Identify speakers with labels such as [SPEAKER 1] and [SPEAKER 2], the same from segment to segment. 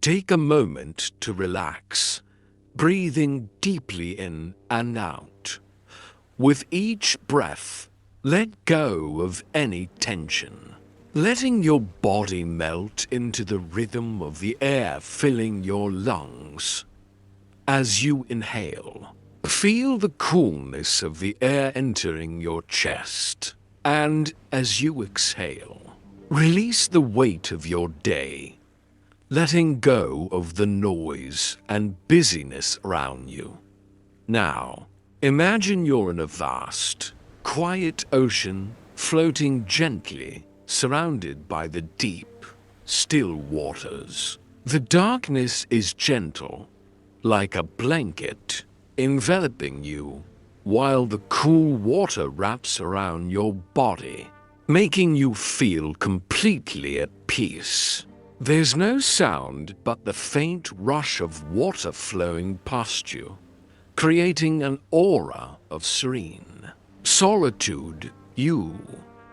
[SPEAKER 1] Take a moment to relax, breathing deeply in and out. With each breath, let go of any tension, letting your body melt into the rhythm of the air filling your lungs. As you inhale, feel the coolness of the air entering your chest. And as you exhale, release the weight of your day, letting go of the noise and busyness around you. Now, imagine you're in a vast, quiet ocean floating gently, surrounded by the deep, still waters. The darkness is gentle, like a blanket, enveloping you, while the cool water wraps around your body, making you feel completely at peace. There's no sound but the faint rush of water flowing past you, creating an aura of serene solitude. You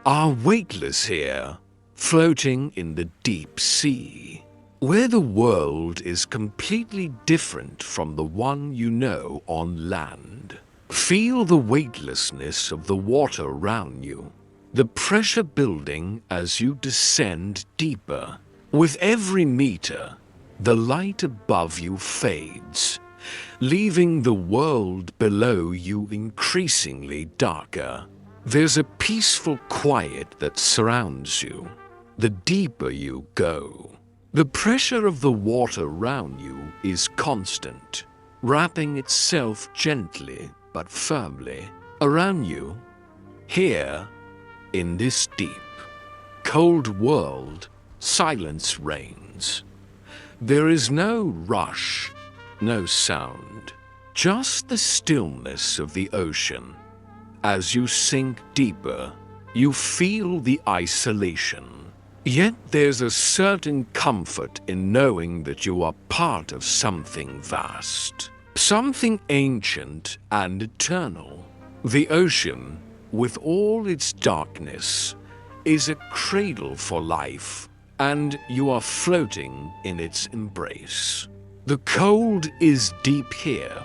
[SPEAKER 1] are weightless here, floating in the deep sea, where the world is completely different from the one you know on land. Feel the weightlessness of the water around you, the pressure building as you descend deeper. With every meter, the light above you fades, leaving the world below you increasingly darker. There's a peaceful quiet that surrounds you. The deeper you go, the pressure of the water around you is constant, wrapping itself gently but firmly around you. Here, in this deep, cold world, silence reigns. There is no rush, no sound, just the stillness of the ocean. As you sink deeper, you feel the isolation. Yet there's a certain comfort in knowing that you are part of something vast, something ancient and eternal. The ocean, with all its darkness, is a cradle for life, and you are floating in its embrace. The cold is deep here,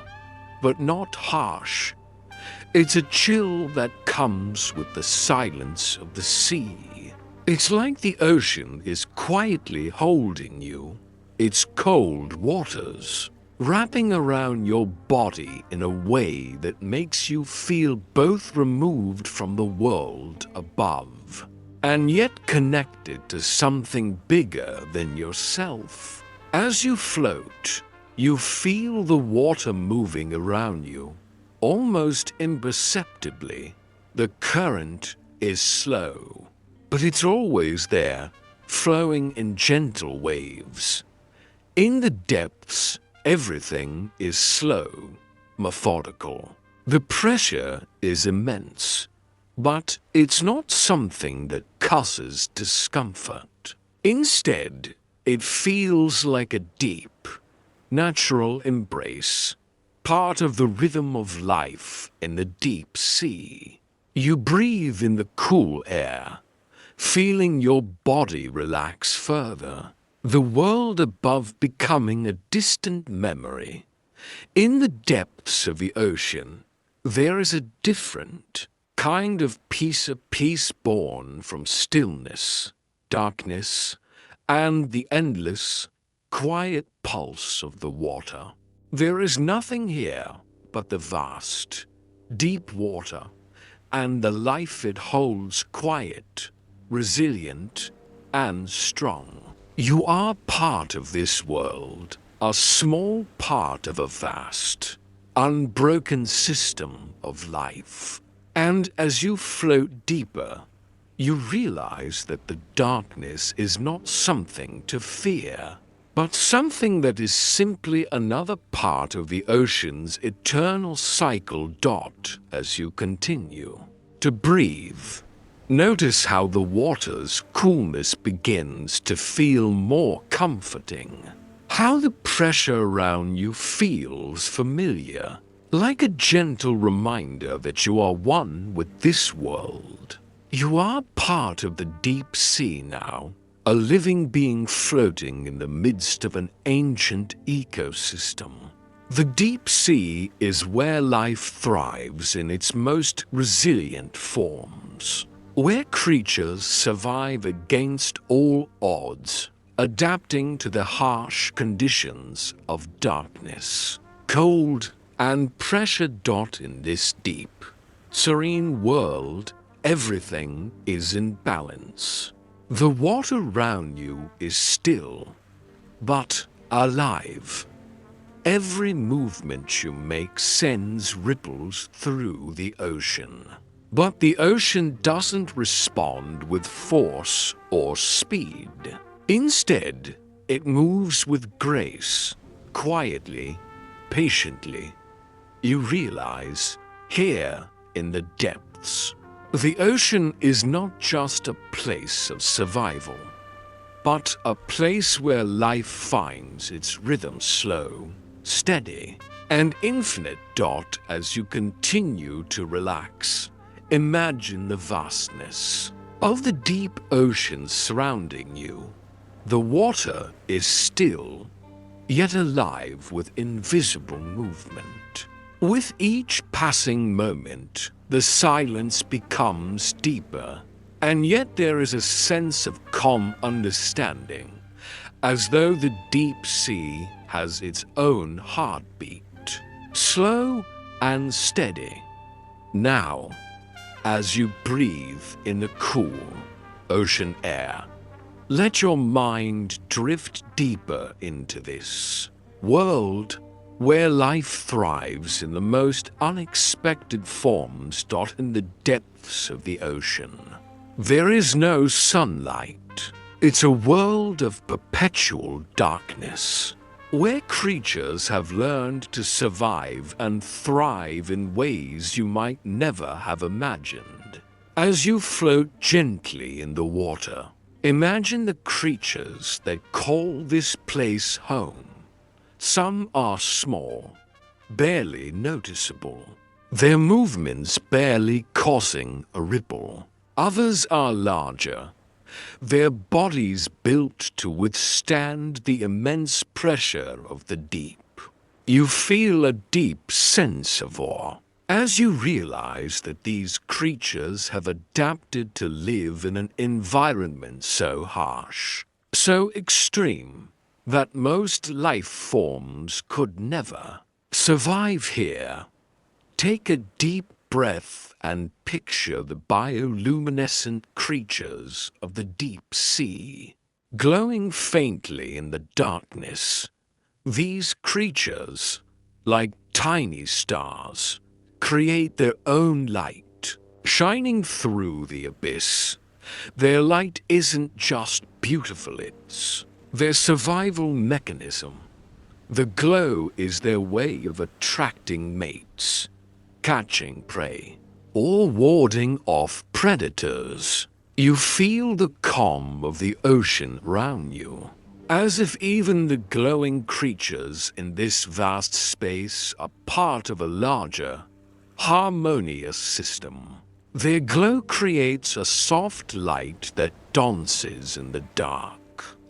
[SPEAKER 1] but not harsh. It's a chill that comes with the silence of the sea. It's like the ocean is quietly holding you, its cold waters wrapping around your body in a way that makes you feel both removed from the world above and yet connected to something bigger than yourself. As you float, you feel the water moving around you, almost imperceptibly. The current is slow, but it's always there, flowing in gentle waves. In the depths, everything is slow, methodical. The pressure is immense, but it's not something that causes discomfort. Instead, it feels like a deep, natural embrace, part of the rhythm of life in the deep sea. You breathe in the cool air, feeling your body relax further, the world above becoming a distant memory. In the depths of the ocean, there is a different kind of peace, a peace born from stillness, darkness, and the endless, quiet pulse of the water. There is nothing here but the vast, deep water, and the life it holds quiet, resilient, and strong. You are part of this world, a small part of a vast, unbroken system of life. And as you float deeper, you realize that the darkness is not something to fear, but something that is simply another part of the ocean's eternal cycle. As you continue to breathe, notice how the water's coolness begins to feel more comforting, how the pressure around you feels familiar, like a gentle reminder that you are one with this world. You are part of the deep sea now, a living being floating in the midst of an ancient ecosystem. The deep sea is where life thrives in its most resilient forms, where creatures survive against all odds, adapting to the harsh conditions of darkness, cold, and pressure. In this deep, serene world, everything is in balance. The water around you is still, but alive. Every movement you make sends ripples through the ocean. But the ocean doesn't respond with force or speed. Instead, it moves with grace, quietly, patiently. You realize, here in the depths, the ocean is not just a place of survival, but a place where life finds its rhythm, slow, steady, and infinite. As you continue to relax, imagine the vastness of the deep ocean surrounding you. The water is still, yet alive with invisible movement. With each passing moment, the silence becomes deeper, and yet there is a sense of calm understanding, as though the deep sea has its own heartbeat, slow and steady. Now, as you breathe in the cool ocean air, let your mind drift deeper into this world where life thrives in the most unexpected forms. In the depths of the ocean, there is no sunlight. It's a world of perpetual darkness, where creatures have learned to survive and thrive in ways you might never have imagined. As you float gently in the water, imagine the creatures that call this place home. Some are small, barely noticeable, their movements barely causing a ripple. Others are larger, their bodies built to withstand the immense pressure of the deep. You feel a deep sense of awe as you realize that these creatures have adapted to live in an environment so harsh, so extreme, that most life forms could never survive here. Take a deep breath and picture the bioluminescent creatures of the deep sea, glowing faintly in the darkness. These creatures, like tiny stars, create their own light, shining through the abyss. Their light isn't just beautiful, it's their survival mechanism. The glow is their way of attracting mates, catching prey, or warding off predators. You feel the calm of the ocean around you, as if even the glowing creatures in this vast space are part of a larger, harmonious system. Their glow creates a soft light that dances in the dark,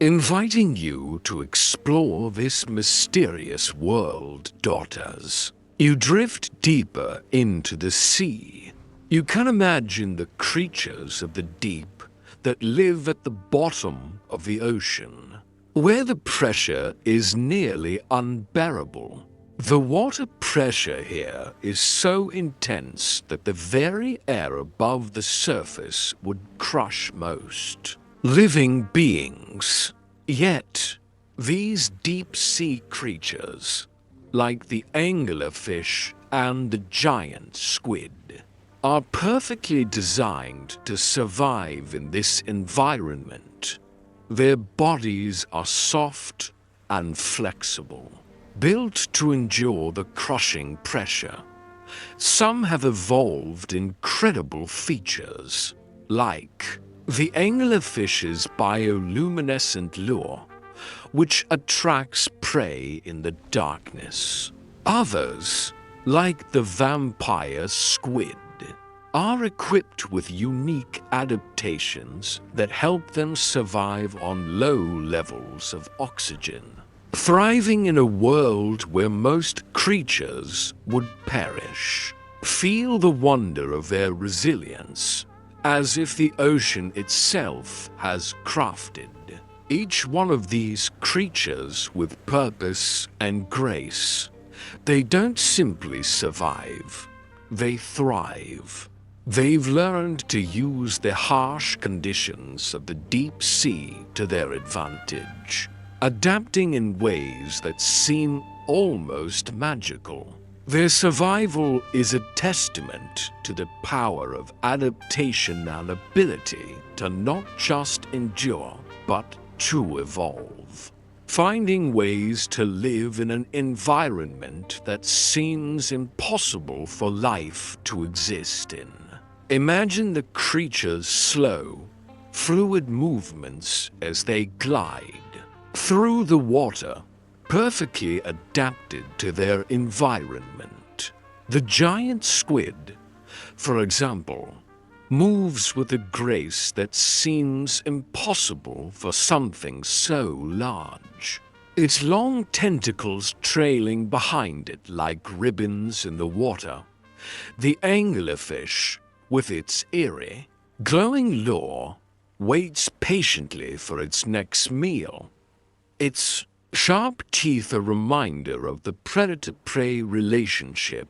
[SPEAKER 1] inviting you to explore this mysterious world. As you drift deeper into the sea, you can imagine the creatures of the deep that live at the bottom of the ocean, where the pressure is nearly unbearable. The water pressure here is so intense that the very air above the surface would crush most living beings. Yet, these deep-sea creatures, like the anglerfish and the giant squid, are perfectly designed to survive in this environment. Their bodies are soft and flexible, built to endure the crushing pressure. Some have evolved incredible features, like the anglerfish's bioluminescent lure, which attracts prey in the darkness. Others, like the vampire squid, are equipped with unique adaptations that help them survive on low levels of oxygen, thriving in a world where most creatures would perish. Feel the wonder of their resilience, as if the ocean itself has crafted each one of these creatures with purpose and grace. They don't simply survive, they thrive. They've learned to use the harsh conditions of the deep sea to their advantage, adapting in ways that seem almost magical. Their survival is a testament to the power of adaptation and ability to not just endure, but to evolve, finding ways to live in an environment that seems impossible for life to exist in. Imagine the creature's slow, fluid movements as they glide through the water, perfectly adapted to their environment. The giant squid, for example, moves with a grace that seems impossible for something so large, its long tentacles trailing behind it like ribbons in the water. The anglerfish, with its eerie, glowing lure, waits patiently for its next meal. Its sharp teeth a reminder of the predator-prey relationship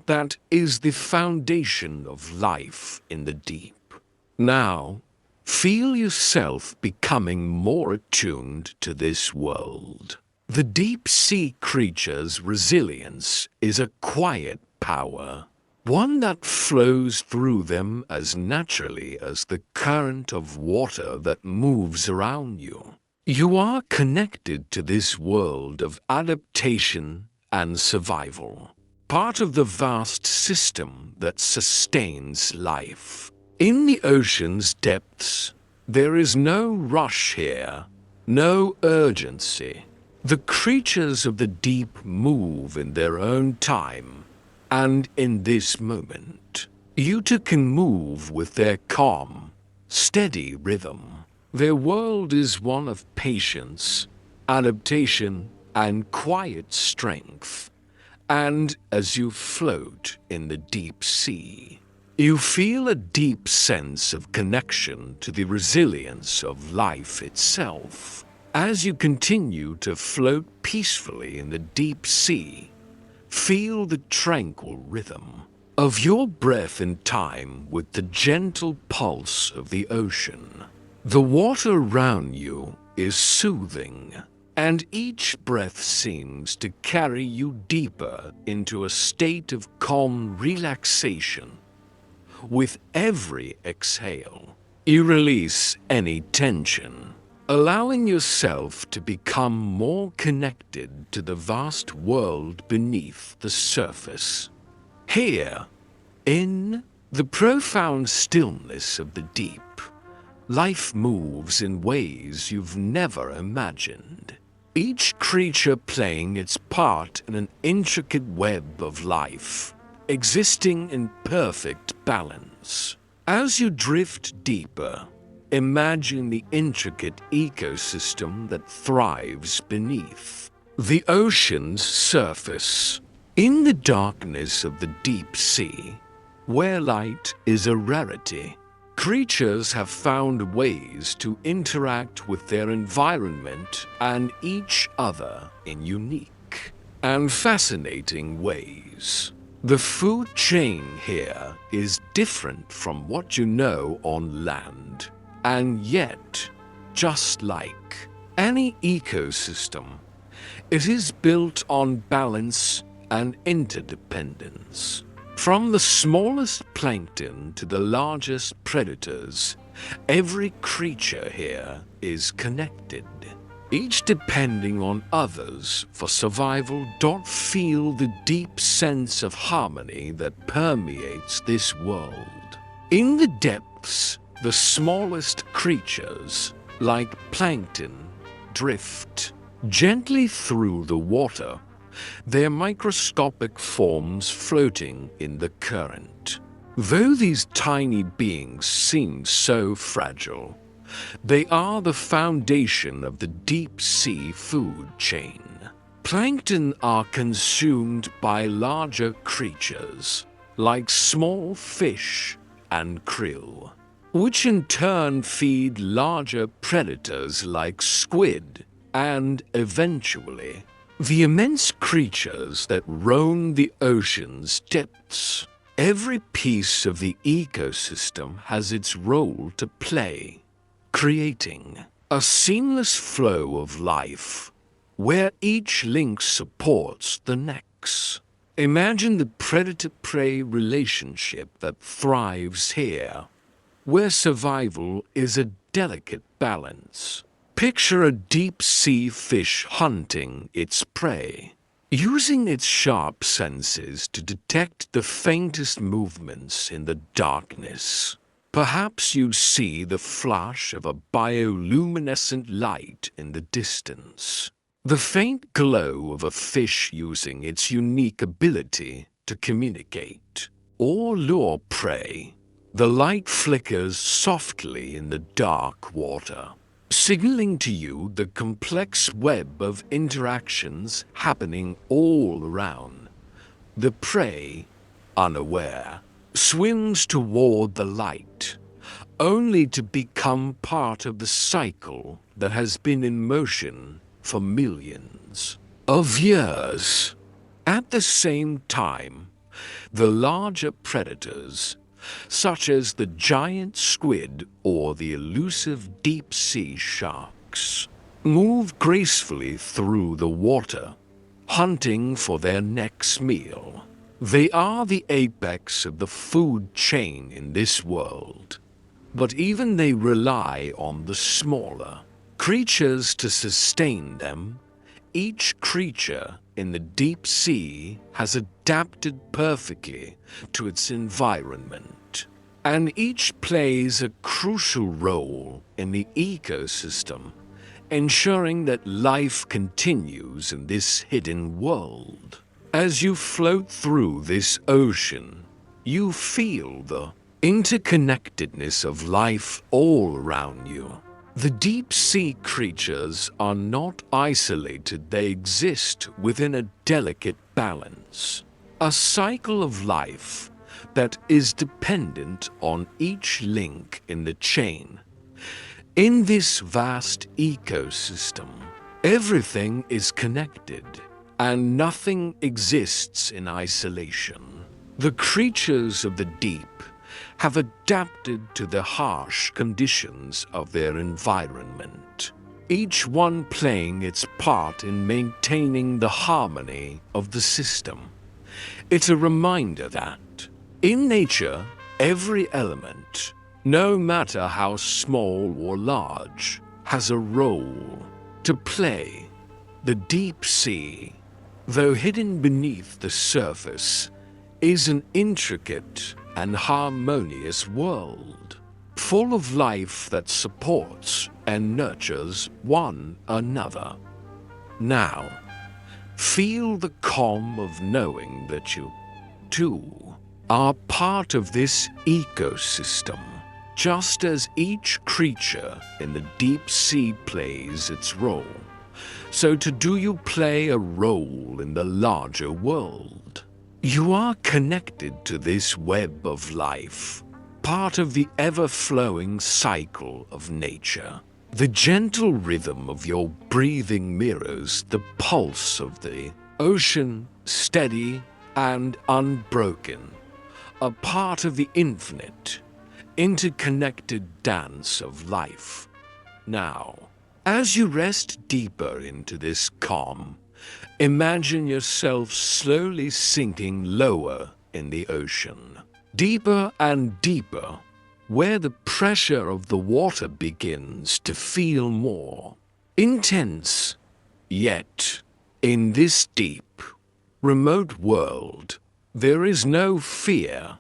[SPEAKER 1] that is the foundation of life in the deep. Now, feel yourself becoming more attuned to this world. The deep-sea creature's resilience is a quiet power, one that flows through them as naturally as the current of water that moves around you. You are connected to this world of adaptation and survival, part of the vast system that sustains life. In the ocean's depths, there is no rush here, no urgency. The creatures of the deep move in their own time, and in this moment, you too can move with their calm, steady rhythm. Their world is one of patience, adaptation, and quiet strength. And as you float in the deep sea, you feel a deep sense of connection to the resilience of life itself. As you continue to float peacefully in the deep sea, feel the tranquil rhythm of your breath in time with the gentle pulse of the ocean. The water around you is soothing, and each breath seems to carry you deeper into a state of calm relaxation. With every exhale, you release any tension, allowing yourself to become more connected to the vast world beneath the surface. Here, in the profound stillness of the deep, life moves in ways you've never imagined, each creature playing its part in an intricate web of life, existing in perfect balance. As you drift deeper, imagine the intricate ecosystem that thrives beneath the ocean's surface. In the darkness of the deep sea, where light is a rarity, creatures have found ways to interact with their environment and each other in unique and fascinating ways. The food chain here is different from what you know on land, and yet, just like any ecosystem, it is built on balance and interdependence. From the smallest plankton to the largest predators, every creature here is connected, each depending on others for survival. Feel the deep sense of harmony that permeates this world. In the depths, the smallest creatures, like plankton, drift gently through the water, their microscopic forms floating in the current. Though these tiny beings seem so fragile, they are the foundation of the deep-sea food chain. Plankton are consumed by larger creatures, like small fish and krill, which in turn feed larger predators like squid and, eventually, the immense creatures that roam the ocean's depths. Every piece of the ecosystem has its role to play, creating a seamless flow of life where each link supports the next. Imagine the predator-prey relationship that thrives here, where survival is a delicate balance. Picture a deep-sea fish hunting its prey, using its sharp senses to detect the faintest movements in the darkness. Perhaps you see the flash of a bioluminescent light in the distance, the faint glow of a fish using its unique ability to communicate or lure prey. The light flickers softly in the dark water, signaling to you the complex web of interactions happening all around. The prey, unaware, swims toward the light, only to become part of the cycle that has been in motion for millions of years. At the same time, the larger predators, such as the giant squid or the elusive deep-sea sharks, move gracefully through the water, hunting for their next meal. They are the apex of the food chain in this world, but even they rely on the smaller creatures to sustain them. Each creature in the deep sea has adapted perfectly to its environment, and each plays a crucial role in the ecosystem, ensuring that life continues in this hidden world. As you float through this ocean, you feel the interconnectedness of life all around you. The deep-sea creatures are not isolated, they exist within a delicate balance, a cycle of life that is dependent on each link in the chain. In this vast ecosystem, everything is connected, and nothing exists in isolation. The creatures of the deep have adapted to the harsh conditions of their environment, each one playing its part in maintaining the harmony of the system. It's a reminder that, in nature, every element, no matter how small or large, has a role to play. The deep sea, though hidden beneath the surface, is an intricate and harmonious world, full of life that supports and nurtures one another. Now, feel the calm of knowing that you, too, are part of this ecosystem, just as each creature in the deep sea plays its role. So too do you play a role in the larger world. You are connected to this web of life, part of the ever-flowing cycle of nature. The gentle rhythm of your breathing mirrors the pulse of the ocean, steady and unbroken, a part of the infinite, interconnected dance of life. Now, as you rest deeper into this calm, imagine yourself slowly sinking lower in the ocean, deeper and deeper, where the pressure of the water begins to feel more intense. Yet, in this deep, remote world, there is no fear.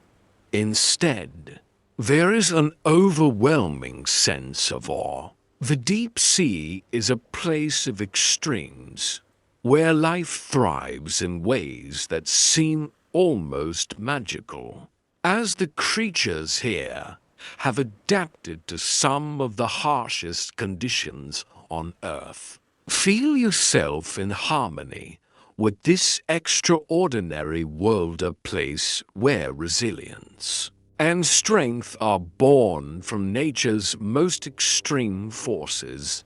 [SPEAKER 1] Instead, there is an overwhelming sense of awe. The deep sea is a place of extremes, where life thrives in ways that seem almost magical. as the creatures here have adapted to some of the harshest conditions on Earth. Feel yourself in harmony with this extraordinary world of place where resilience and strength are born from nature's most extreme forces.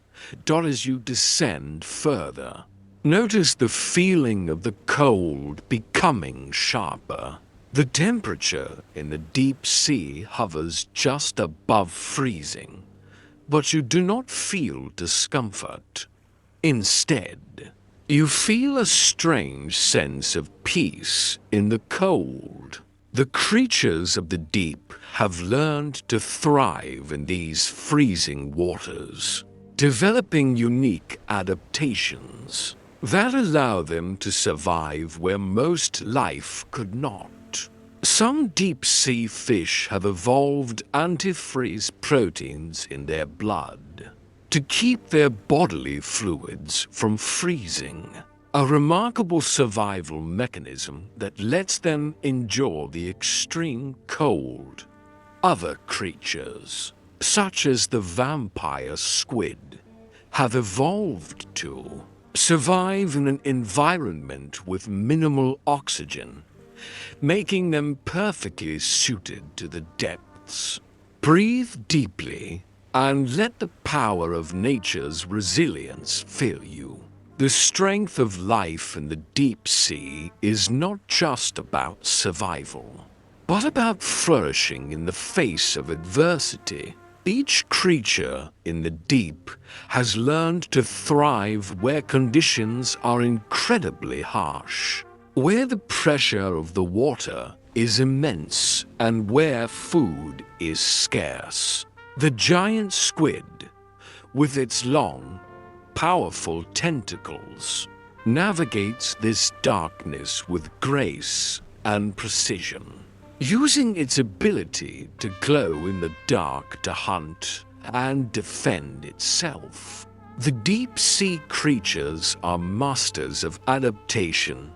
[SPEAKER 1] As you descend further, notice the feeling of the cold becoming sharper. The temperature in the deep sea hovers just above freezing, but you do not feel discomfort. Instead, you feel a strange sense of peace in the cold. The creatures of the deep have learned to thrive in these freezing waters, developing unique adaptations that allow them to survive where most life could not. Some deep-sea fish have evolved antifreeze proteins in their blood to keep their bodily fluids from freezing, a remarkable survival mechanism that lets them endure the extreme cold. Other creatures, such as the vampire squid, have evolved to survive in an environment with minimal oxygen, making them perfectly suited to the depths. Breathe deeply and let the power of nature's resilience fill you. The strength of life in the deep sea is not just about survival, but about flourishing in the face of adversity. Each creature in the deep has learned to thrive where conditions are incredibly harsh, where the pressure of the water is immense and where food is scarce. The giant squid, with its long, powerful tentacles, navigates this darkness with grace and precision, using its ability to glow in the dark to hunt and defend itself. The deep-sea creatures are masters of adaptation,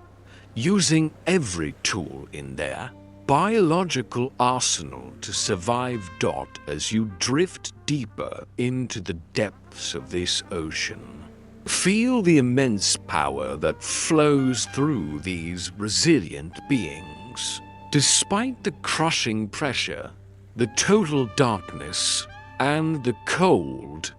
[SPEAKER 1] using every tool in their biological arsenal to survive. As you drift deeper into the depths of this ocean, feel the immense power that flows through these resilient beings. Despite the crushing pressure, the total darkness, and the cold,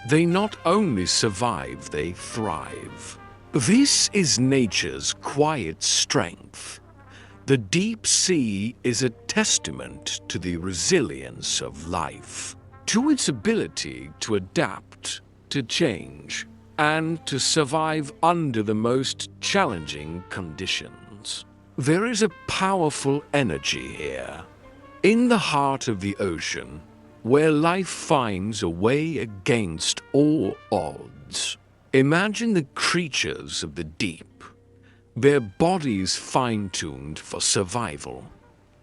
[SPEAKER 1] they not only survive, they thrive. This is nature's quiet strength. The deep sea is a testament to the resilience of life, to its ability to adapt, to change, and to survive under the most challenging conditions. There is a powerful energy here, in the heart of the ocean, where life finds a way against all odds. Imagine the creatures of the deep, their bodies fine-tuned for survival.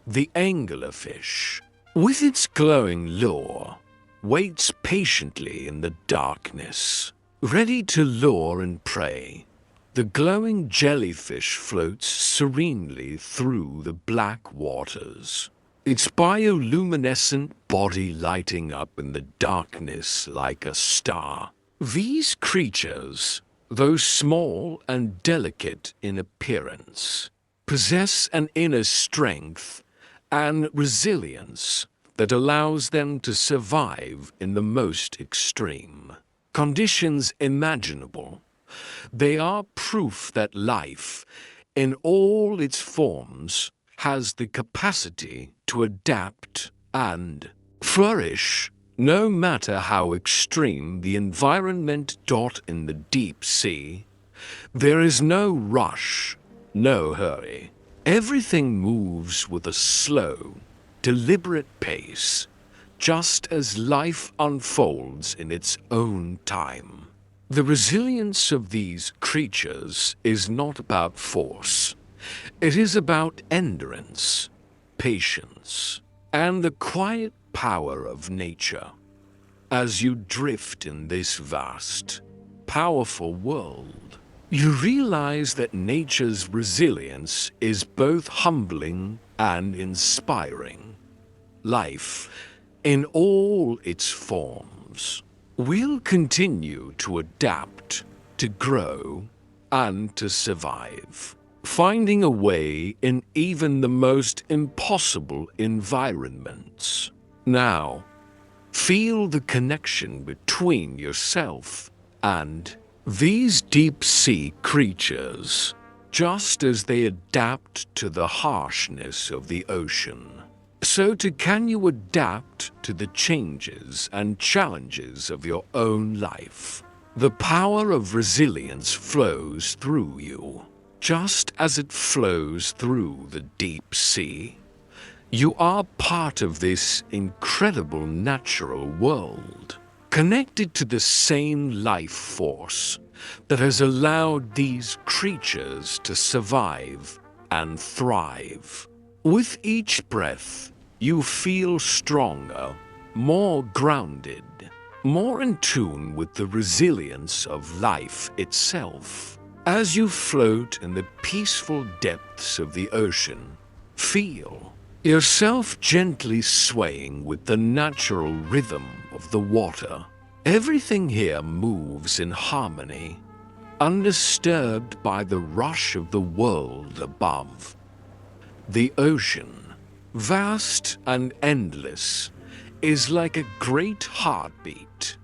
[SPEAKER 1] The anglerfish, with its glowing lure, waits patiently in the darkness, ready to lure and prey. The glowing jellyfish floats serenely through the black waters, its bioluminescent body lighting up in the darkness like a star. These creatures, though small and delicate in appearance, possess an inner strength and resilience that allows them to survive in the most extreme conditions imaginable. They are proof that life, in all its forms, has the capacity to adapt and flourish, no matter how extreme the environment. In the deep sea, there is no rush, no hurry. Everything moves with a slow, deliberate pace, just as life unfolds in its own time. The resilience of these creatures is not about force. It is about endurance, patience, and the quiet power of nature. As you drift in this vast, powerful world, You realize that nature's resilience is both humbling and inspiring. Life, in all its forms, will continue to adapt, to grow, and to survive, finding a way in even the most impossible environments. Now, feel the connection between yourself and these deep-sea creatures, just as they adapt to the harshness of the ocean. So too can you adapt to the changes and challenges of your own life. The power of resilience flows through you, just as it flows through the deep sea. You are part of this incredible natural world, connected to the same life force that has allowed these creatures to survive and thrive. With each breath, you feel stronger, more grounded, more in tune with the resilience of life itself. As you float in the peaceful depths of the ocean, feel yourself gently swaying with the natural rhythm of the water. Everything here moves in harmony, undisturbed by the rush of the world above. The ocean, vast and endless, is like a great heartbeat,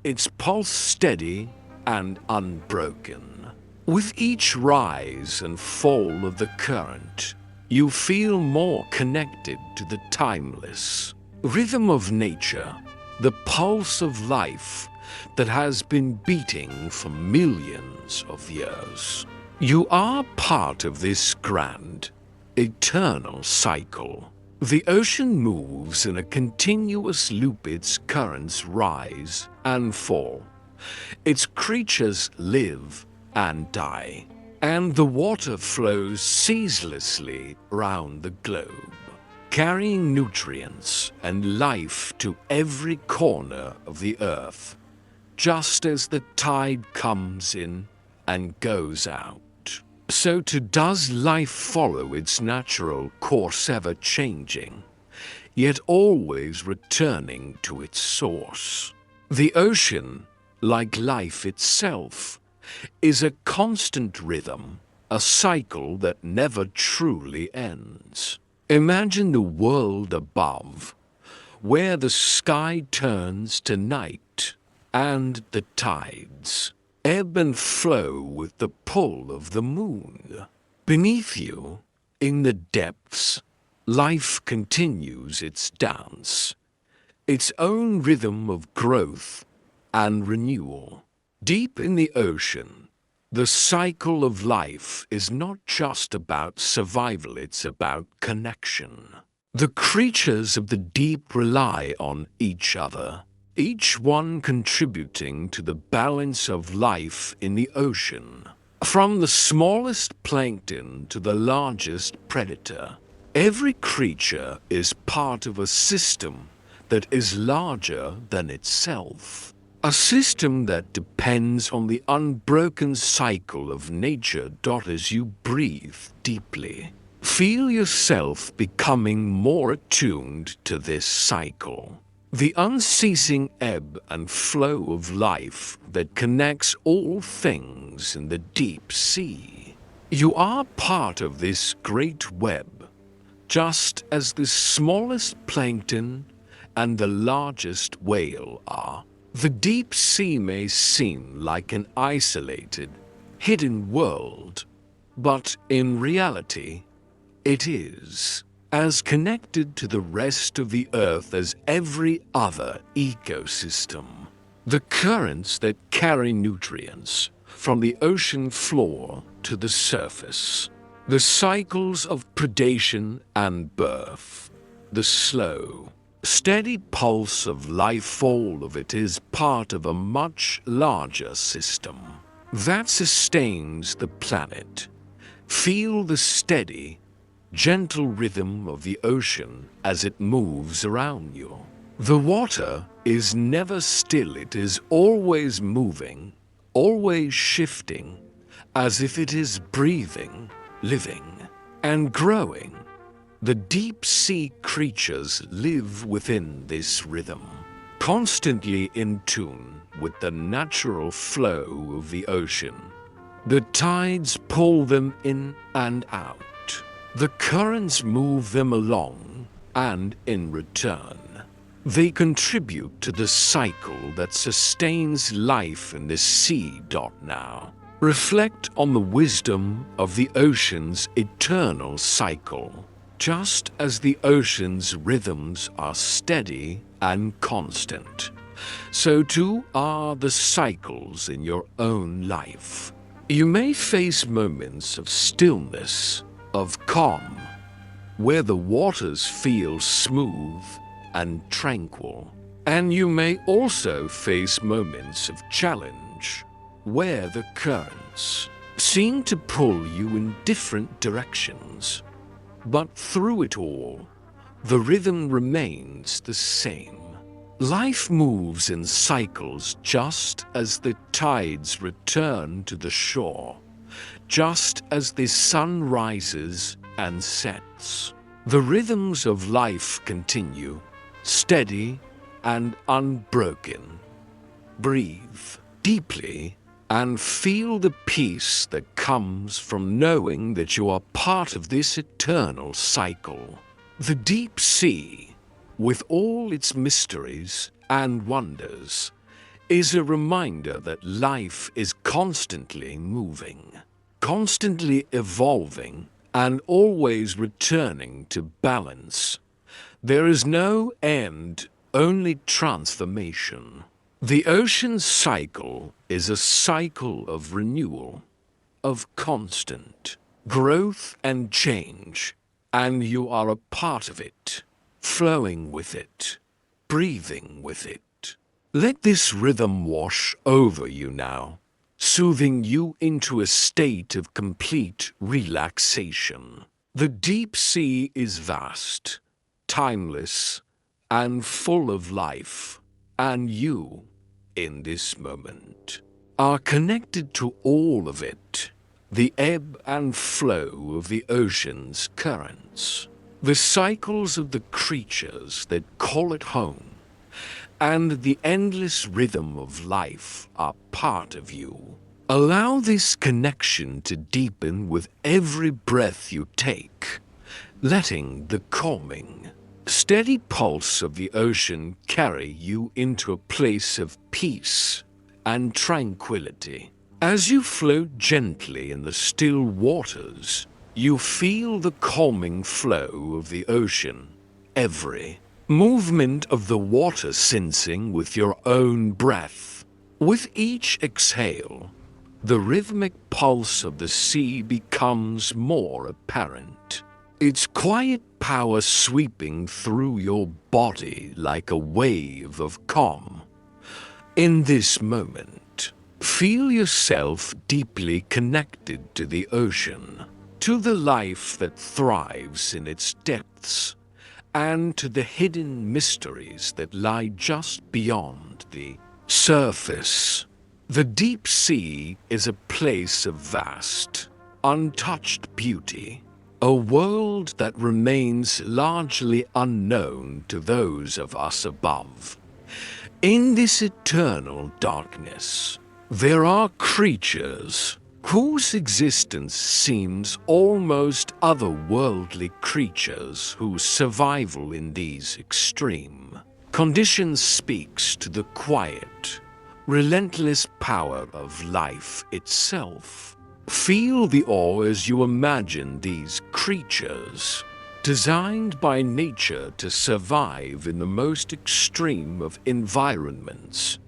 [SPEAKER 1] its pulse steady and unbroken. With each rise and fall of the current, you feel more connected to the timeless rhythm of nature, the pulse of life that has been beating for millions of years. You are part of this grand, eternal cycle. The ocean moves in a continuous loop, its currents rise and fall. Its creatures live and die, and the water flows ceaselessly round the globe, carrying nutrients and life to every corner of the earth, just as the tide comes in and goes out. So too does life follow its natural course, ever changing, yet always returning to its source. The ocean, like life itself, is a constant rhythm, a cycle that never truly ends. Imagine the world above, where the sky turns to night and the tides ebb and flow with the pull of the moon. Beneath you, in the depths, life continues its dance, its own rhythm of growth and renewal. Deep in the ocean, the cycle of life is not just about survival, it's about connection. The creatures of the deep rely on each other, each one contributing to the balance of life in the ocean. From the smallest plankton to the largest predator, every creature is part of a system that is larger than itself. A system that depends on the unbroken cycle of nature. As you breathe deeply, feel yourself becoming more attuned to this cycle, the unceasing ebb and flow of life that connects all things in the deep sea. You are part of this great web, just as the smallest plankton and the largest whale are. The deep sea may seem like an isolated, hidden world, but in reality, it is as connected to the rest of the earth as every other ecosystem. The currents that carry nutrients from the ocean floor to the surface, the cycles of predation and birth, the slow, steady pulse of life, all of it is part of a much larger system that sustains the planet. Feel the steady, gentle rhythm of the ocean as it moves around you. The water is never still, it is always moving, always shifting, as if it is breathing, living, and growing. The deep-sea creatures live within this rhythm, constantly in tune with the natural flow of the ocean. The tides pull them in and out. The currents move them along, and in return, they contribute to the cycle that sustains life in this sea. Now, reflect on the wisdom of the ocean's eternal cycle. Just as the ocean's rhythms are steady and constant, so too are the cycles in your own life. You may face moments of stillness, of calm, where the waters feel smooth and tranquil. And you may also face moments of challenge, where the currents seem to pull you in different directions. But through it all, the rhythm remains the same. Life moves in cycles just as the tides return to the shore, just as the sun rises and sets. The rhythms of life continue, steady and unbroken. Breathe deeply and feel the peace that comes from knowing that you are part of this eternal cycle. The deep sea, with all its mysteries and wonders, is a reminder that life is constantly moving, constantly evolving, and always returning to balance. There is no end, only transformation. The ocean's cycle is a cycle of renewal, of constant growth and change, and you are a part of it, flowing with it, breathing with it. Let this rhythm wash over you now, soothing you into a state of complete relaxation. The deep sea is vast, timeless, and full of life, and you, in this moment, are connected to all of it, the ebb and flow of the ocean's currents, the cycles of the creatures that call it home, and the endless rhythm of life are part of you. Allow this connection to deepen with every breath you take, letting the calming, steady pulse of the ocean carry you into a place of peace and tranquility. As you float gently in the still waters, you feel the calming flow of the ocean, every movement of the water sensing with your own breath. With each exhale, the rhythmic pulse of the sea becomes more apparent, its quiet power sweeping through your body like a wave of calm. In this moment, feel yourself deeply connected to the ocean, to the life that thrives in its depths, and to the hidden mysteries that lie just beyond the surface. The deep sea is a place of vast, untouched beauty, a world that remains largely unknown to those of us above. In this eternal darkness, there are creatures whose existence seems almost otherworldly, creatures whose survival in these extreme conditions speaks to the quiet, relentless power of life itself. Feel the awe as you imagine these creatures, designed by nature to survive in the most extreme of environments,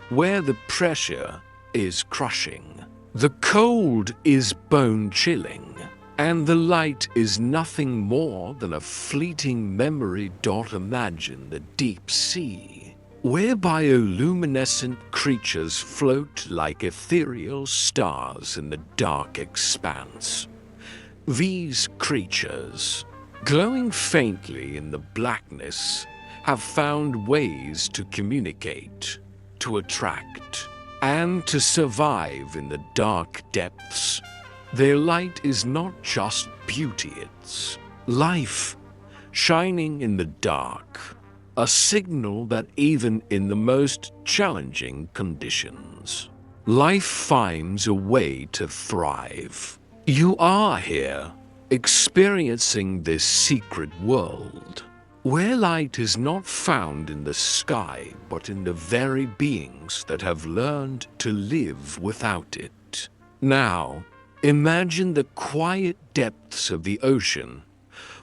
[SPEAKER 1] where the pressure is crushing, the cold is bone-chilling, and the light is nothing more than a fleeting memory. Imagine the deep sea, where bioluminescent creatures float like ethereal stars in the dark expanse. These creatures, glowing faintly in the blackness, have found ways to communicate, to attract, and to survive in the dark depths. Their light is not just beauty, it's life, shining in the dark, a signal that even in the most challenging conditions, life finds a way to thrive. You are here, experiencing this secret world, where light is not found in the sky, but in the very beings that have learned to live without it. Now, imagine the quiet depths of the ocean,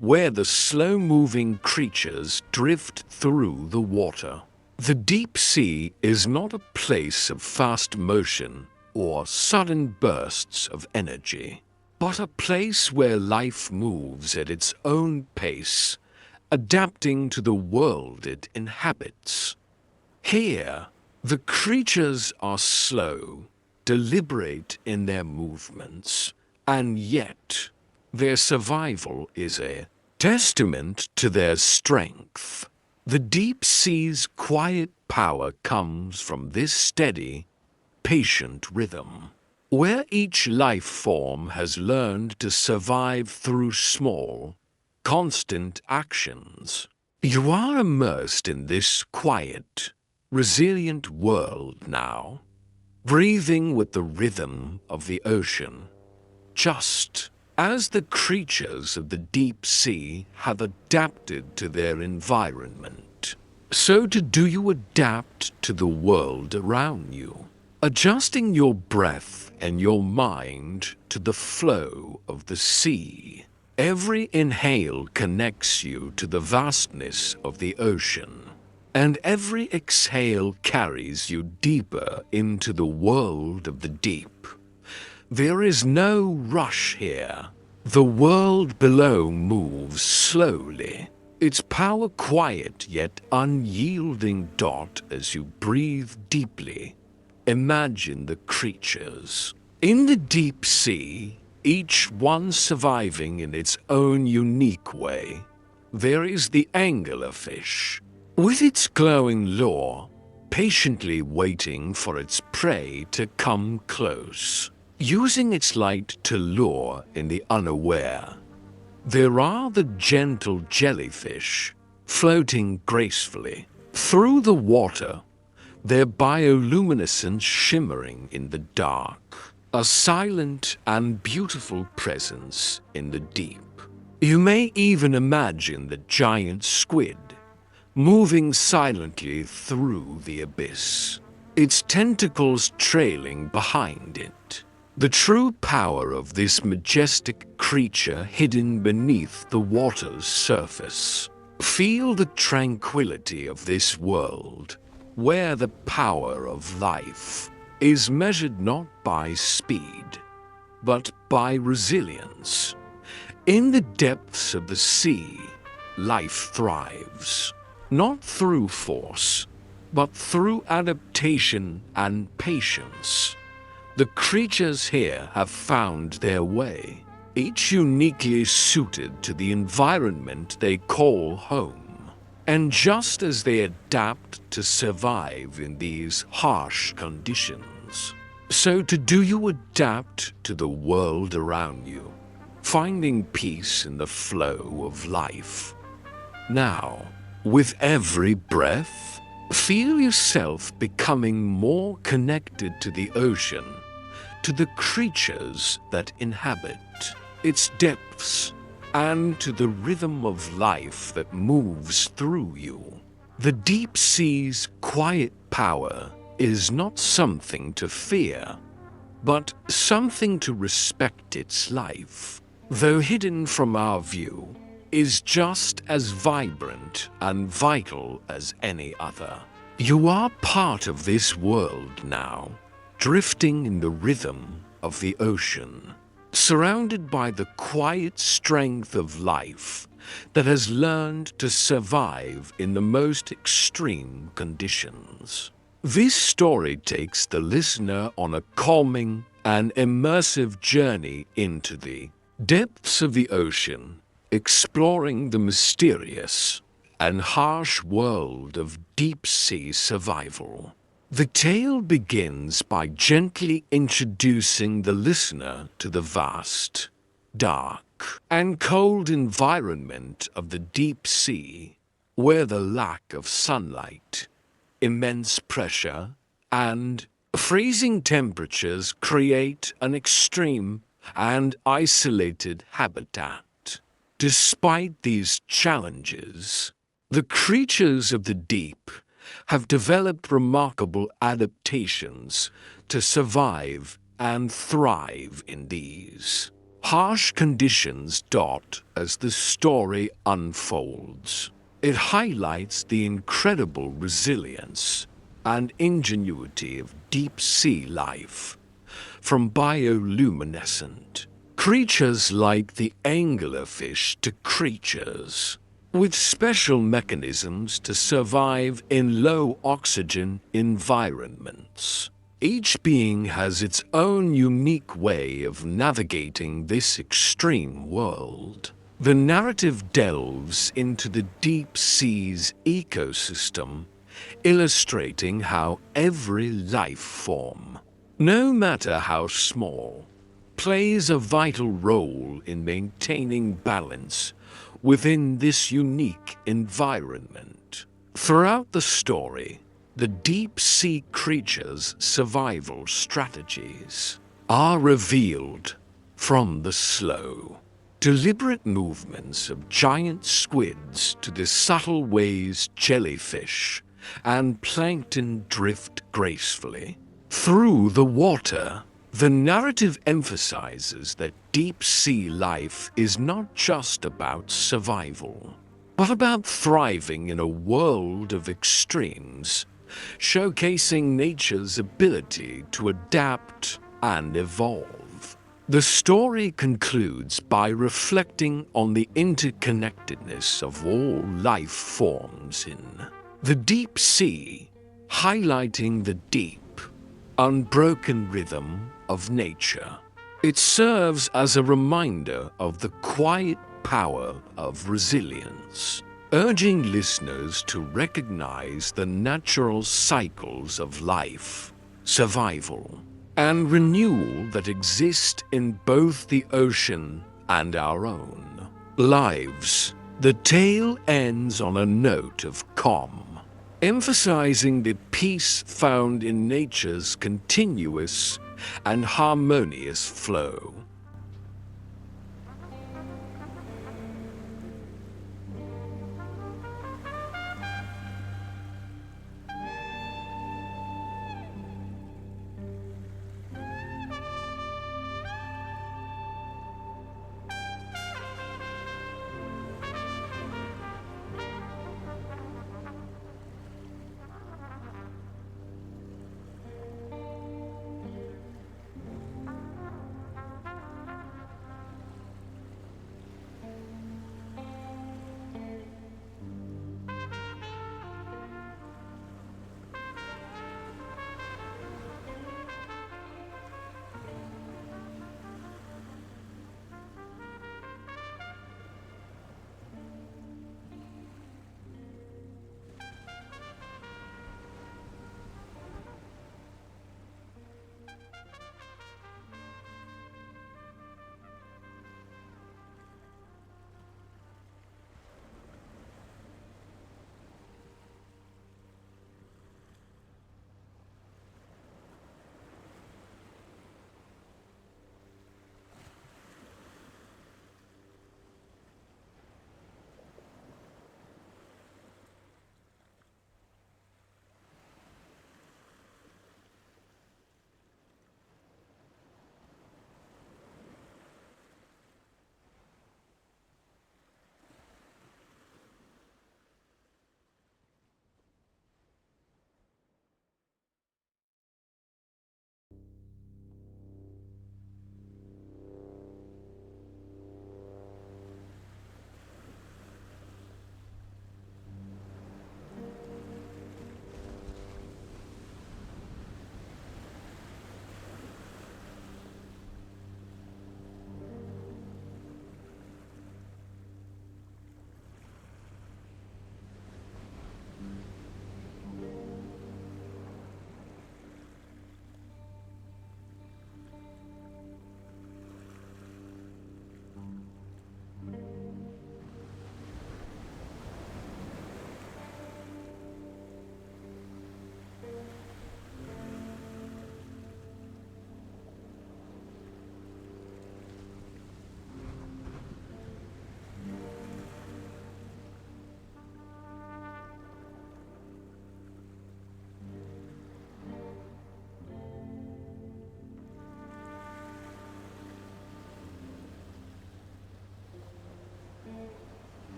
[SPEAKER 1] where the slow-moving creatures drift through the water. The deep sea is not a place of fast motion or sudden bursts of energy, but a place where life moves at its own pace, adapting to the world it inhabits. Here, the creatures are slow, deliberate in their movements, and yet their survival is a testament to their strength. The deep sea's quiet power comes from this steady, patient rhythm, where each life form has learned to survive through small, constant actions. You are immersed in this quiet, resilient world now, breathing with the rhythm of the ocean, just as the creatures of the deep sea have adapted to their environment. So too do you adapt to the world around you, adjusting your breath and your mind to the flow of the sea. Every inhale connects you to the vastness of the ocean, and every exhale carries you deeper into the world of the deep. There is no rush here. The world below moves slowly, its power quiet yet unyielding dot as you breathe deeply. Imagine the creatures in the deep sea, each one surviving in its own unique way. There is the anglerfish, with its glowing lure, patiently waiting for its prey to come close, using its light to lure in the unaware. There are the gentle jellyfish, floating gracefully through the water, their bioluminescence shimmering in the dark, a silent and beautiful presence in the deep. You may even imagine the giant squid, moving silently through the abyss, its tentacles trailing behind it. The true power of this majestic creature hidden beneath the water's surface. Feel the tranquility of this world, where the power of life is measured not by speed, but by resilience. In the depths of the sea, life thrives, not through force, but through adaptation and patience. The creatures here have found their way, each uniquely suited to the environment they call home. And just as they adapt to survive in these harsh conditions, so too do you adapt to the world around you, finding peace in the flow of life. Now, with every breath, feel yourself becoming more connected to the ocean, to the creatures that inhabit its depths, and to the rhythm of life that moves through you. The deep sea's quiet power is not something to fear, but something to respect. Its life, though hidden from our view, is just as vibrant and vital as any other. You are part of this world now, drifting in the rhythm of the ocean, surrounded by the quiet strength of life that has learned to survive in the most extreme conditions. This story takes the listener on a calming and immersive journey into the depths of the ocean, exploring the mysterious and harsh world of deep-sea survival. The tale begins by gently introducing the listener to the vast, dark, and cold environment of the deep sea, where the lack of sunlight, immense pressure, and freezing temperatures create an extreme and isolated habitat. Despite these challenges, the creatures of the deep have developed remarkable adaptations to survive and thrive in these harsh conditions. As the story unfolds, it highlights the incredible resilience and ingenuity of deep-sea life, from bioluminescent creatures like the anglerfish to creatures with special mechanisms to survive in low-oxygen environments. Each being has its own unique way of navigating this extreme world. The narrative delves into the deep sea's ecosystem, illustrating how every life form, no matter how small, plays a vital role in maintaining balance within this unique environment. Throughout the story, the deep-sea creatures' survival strategies are revealed, from the slow, deliberate movements of giant squids to the subtle ways jellyfish and plankton drift gracefully through the water. The narrative emphasizes that deep-sea life is not just about survival, but about thriving in a world of extremes, showcasing nature's ability to adapt and evolve. The story concludes by reflecting on the interconnectedness of all life forms in the deep sea, highlighting the deep, unbroken rhythm of nature. It serves as a reminder of the quiet power of resilience, urging listeners to recognize the natural cycles of life, survival, and renewal that exist in both the ocean and our own lives. The tale ends on a note of calm, emphasizing the peace found in nature's continuous and harmonious flow.